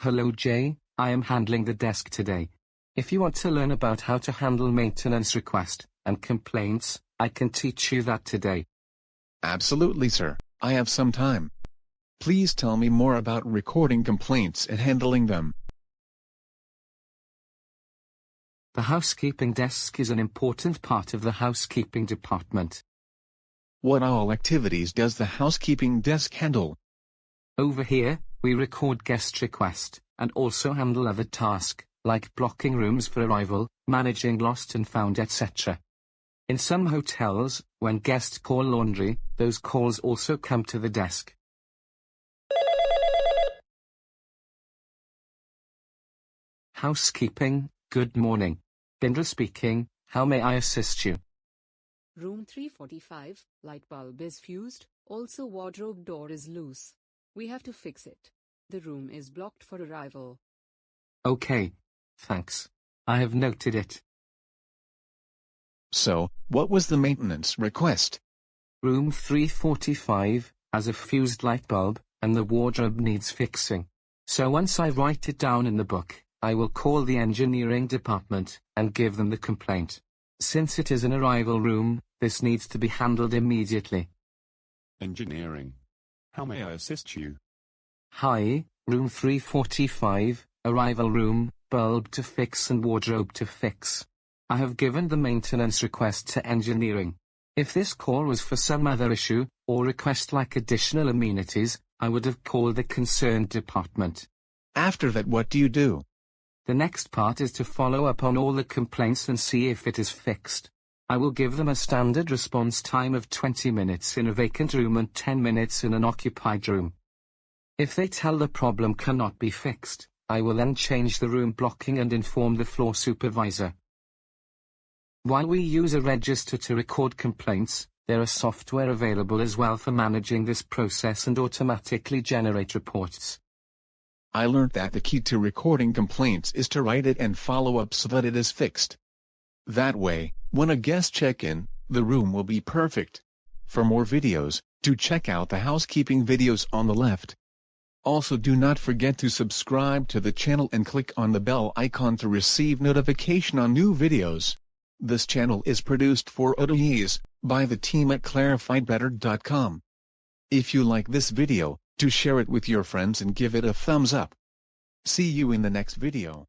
Hello Jay, I am handling the desk today. If you want to learn about how to handle maintenance requests and complaints, I can teach you that today. Absolutely, sir. I have some time. Please tell me more about recording complaints and handling them. The housekeeping desk is an important part of the housekeeping department. What all activities does the housekeeping desk handle? Over here, we record guest requests, and also handle other tasks, like blocking rooms for arrival, managing lost and found, etc. In some hotels, when guests call laundry, those calls also come to the desk. Housekeeping, good morning. Bindra speaking, how may I assist you? Room 345, light bulb is fused, also wardrobe door is loose. We have to fix it. The room is blocked for arrival. Okay. Thanks. I have noted it. So, what was the maintenance request? Room 345 has a fused light bulb, and the wardrobe needs fixing. So once I write it down in the book, I will call the engineering department and give them the complaint. Since it is an arrival room, this needs to be handled immediately. Engineering. How may I assist you? Hi, room 345, arrival room, bulb to fix and wardrobe to fix. I have given the maintenance request to engineering. If this call was for some other issue, or request like additional amenities, I would have called the concerned department. After that, what do you do? The next part is to follow up on all the complaints and see if it is fixed. I will give them a standard response time of 20 minutes in a vacant room and 10 minutes in an occupied room. If they tell the problem cannot be fixed, I will then change the room blocking and inform the floor supervisor. While we use a register to record complaints, there are software available as well for managing this process and automatically generate reports. I learned that the key to recording complaints is to write it and follow up so that it is fixed. That way, when a guest check-in, the room will be perfect. For more videos, do check out the housekeeping videos on the left. Also, do not forget to subscribe to the channel and click on the bell icon to receive notification on new videos. This channel is produced for OTAs by the team at clarifiedbetter.com. If you like this video, do share it with your friends and give it a thumbs up. See you in the next video.